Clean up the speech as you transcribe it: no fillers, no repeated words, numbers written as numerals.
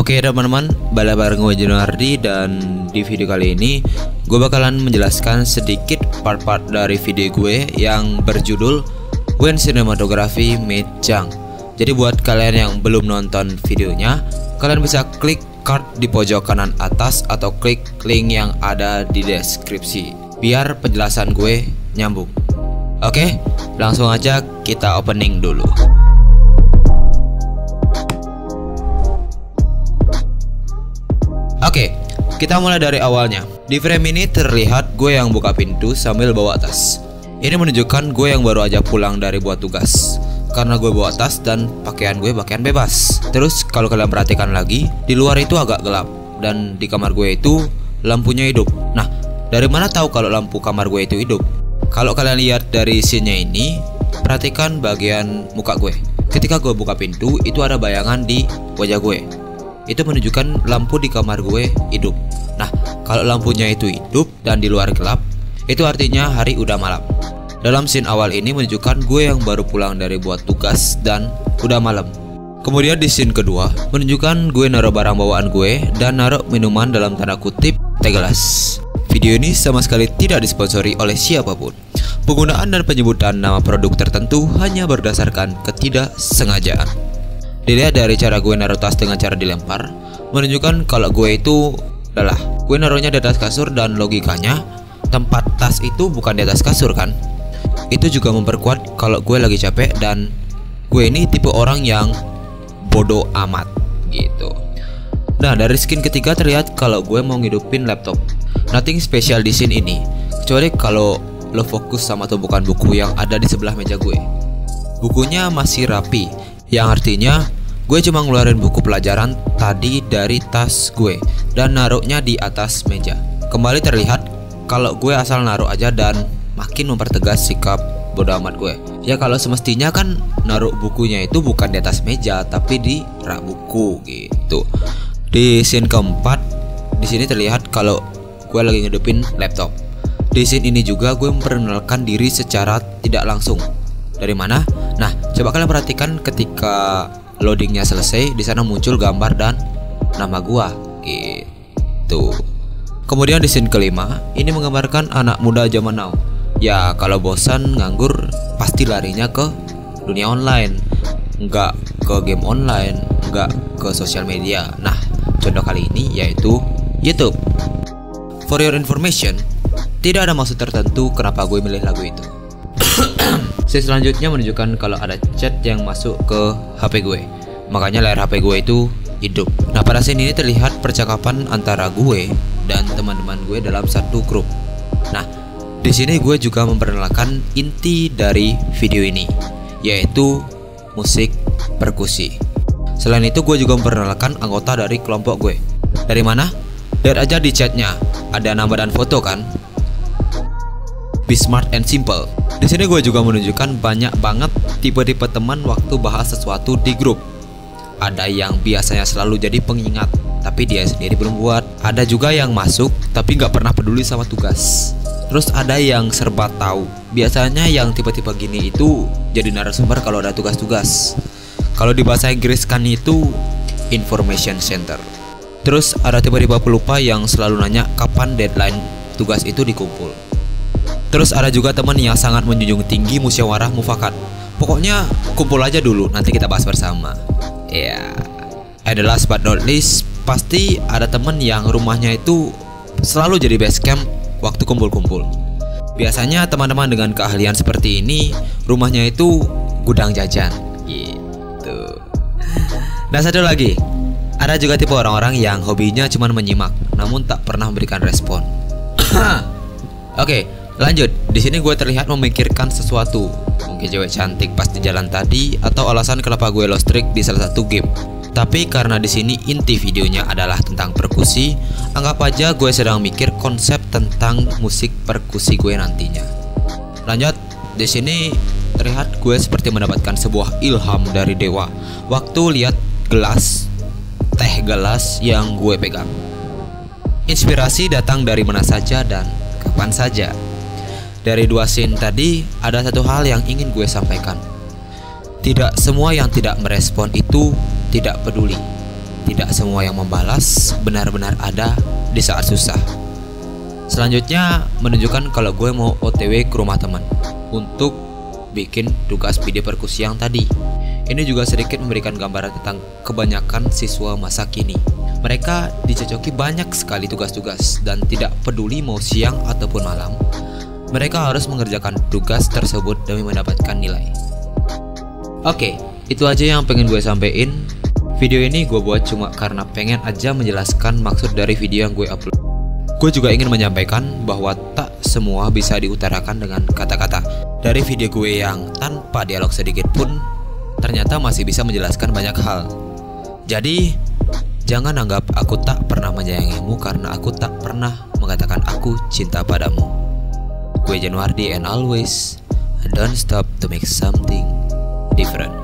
Oke teman-teman, balik bareng gue Junardi, dan di video kali ini gue bakalan menjelaskan sedikit part-part dari video gue yang berjudul When Cinematography Meet Jung. Jadi buat kalian yang belum nonton videonya, kalian bisa klik card di pojok kanan atas atau klik link yang ada di deskripsi biar penjelasan gue nyambung. Oke, langsung aja kita opening dulu. Oke, kita mulai dari awalnya. Di frame ini terlihat gue yang buka pintu sambil bawa tas. Ini menunjukkan gue yang baru aja pulang dari buat tugas, karena gue bawa tas dan pakaian gue pakaian bebas. Terus kalau kalian perhatikan lagi, di luar itu agak gelap, dan di kamar gue itu lampunya hidup. Nah, dari mana tahu kalau lampu kamar gue itu hidup? Kalau kalian lihat dari scene-nya ini, perhatikan bagian muka gue. Ketika gue buka pintu, itu ada bayangan di wajah gue. Itu menunjukkan lampu di kamar gue hidup. Nah, kalau lampunya itu hidup dan di luar gelap, itu artinya hari udah malam. Dalam scene awal ini menunjukkan gue yang baru pulang dari buat tugas dan udah malam. Kemudian di scene kedua menunjukkan gue naruh barang bawaan gue dan naruh minuman dalam tanda kutip teh gelas. Video ini sama sekali tidak disponsori oleh siapapun. Penggunaan dan penyebutan nama produk tertentu hanya berdasarkan ketidaksengajaan. Dilihat dari cara gue naruh tas dengan cara dilempar, menunjukkan kalau gue itu adalah gue naruhnya di atas kasur, dan logikanya tempat tas itu bukan di atas kasur kan. Itu juga memperkuat kalau gue lagi capek dan gue ini tipe orang yang bodoh amat gitu. Nah, dari skin ketiga terlihat kalau gue mau ngidupin laptop. Nothing special di scene ini, kecuali kalau lo fokus sama tumpukan buku yang ada di sebelah meja gue. Bukunya masih rapi, yang artinya gue cuma ngeluarin buku pelajaran tadi dari tas gue dan naruhnya di atas meja. Kembali terlihat kalau gue asal naruh aja dan makin mempertegas sikap bodo amat gue. Ya kalau semestinya kan naruh bukunya itu bukan di atas meja tapi di rak buku gitu. Di scene keempat, di sini terlihat kalau gue lagi ngedupin laptop. Di scene ini juga gue memperkenalkan diri secara tidak langsung. Dari mana? Nah, coba kalian perhatikan ketika loadingnya selesai, di sana muncul gambar dan nama gua gitu. Kemudian di scene kelima, ini menggambarkan anak muda zaman now. Ya, kalau bosan nganggur pasti larinya ke dunia online, nggak ke game online, nggak ke sosial media. Nah, contoh kali ini yaitu YouTube. For your information, tidak ada maksud tertentu kenapa gue milih lagu itu. Selanjutnya menunjukkan kalau ada chat yang masuk ke HP gue, makanya layar HP gue itu hidup. Nah, pada scene ini terlihat percakapan antara gue dan teman-teman gue dalam satu grup. Nah, di sini gue juga memperkenalkan inti dari video ini, yaitu musik perkusi. Selain itu gue juga memperkenalkan anggota dari kelompok gue. Dari mana? Lihat aja di chatnya, ada nama dan foto kan? Be smart and simple. Di sini gue juga menunjukkan banyak banget tipe-tipe teman waktu bahas sesuatu di grup. Ada yang biasanya selalu jadi pengingat, tapi dia sendiri belum buat. Ada juga yang masuk, tapi nggak pernah peduli sama tugas. Terus ada yang serba tahu. Biasanya yang tipe-tipe gini itu jadi narasumber kalau ada tugas-tugas. Kalau di bahasa Inggris kan itu information center. Terus ada tipe-tipe pelupa yang selalu nanya kapan deadline tugas itu dikumpul. Terus ada juga teman yang sangat menjunjung tinggi musyawarah mufakat. Pokoknya kumpul aja dulu, nanti kita bahas bersama. Ya, ada last but not least, pasti ada teman yang rumahnya itu selalu jadi base camp waktu kumpul-kumpul. Biasanya teman-teman dengan keahlian seperti ini, rumahnya itu gudang jajan gitu. Nah, satu lagi, ada juga tipe orang-orang yang hobinya cuma menyimak, namun tak pernah memberikan respon. Oke, lanjut. Di sini gue terlihat memikirkan sesuatu. Mungkin cewek cantik pas di jalan tadi, atau alasan kenapa gue lost track di salah satu game. Tapi karena di sini inti videonya adalah tentang perkusi, anggap aja gue sedang mikir konsep tentang musik perkusi gue nantinya. Lanjut. Di sini terlihat gue seperti mendapatkan sebuah ilham dari dewa waktu lihat gelas teh gelas yang gue pegang. Inspirasi datang dari mana saja dan kapan saja. Dari dua scene tadi, ada satu hal yang ingin gue sampaikan. Tidak semua yang tidak merespon itu tidak peduli, tidak semua yang membalas benar-benar ada di saat susah. Selanjutnya menunjukkan kalau gue mau OTW ke rumah teman untuk bikin tugas video perkusi yang tadi. Ini juga sedikit memberikan gambaran tentang kebanyakan siswa masa kini. Mereka dicocoki banyak sekali tugas-tugas dan tidak peduli mau siang ataupun malam, mereka harus mengerjakan tugas tersebut demi mendapatkan nilai. Oke, itu aja yang pengen gue sampein. Video ini gue buat cuma karena pengen aja menjelaskan maksud dari video yang gue upload. Gue juga ingin menyampaikan bahwa tak semua bisa diutarakan dengan kata-kata. Dari video gue yang tanpa dialog sedikit pun ternyata masih bisa menjelaskan banyak hal. Jadi jangan anggap aku tak pernah menyayangimu karena aku tak pernah mengatakan aku cinta padamu. Gue Januardi and always don't stop to make something different.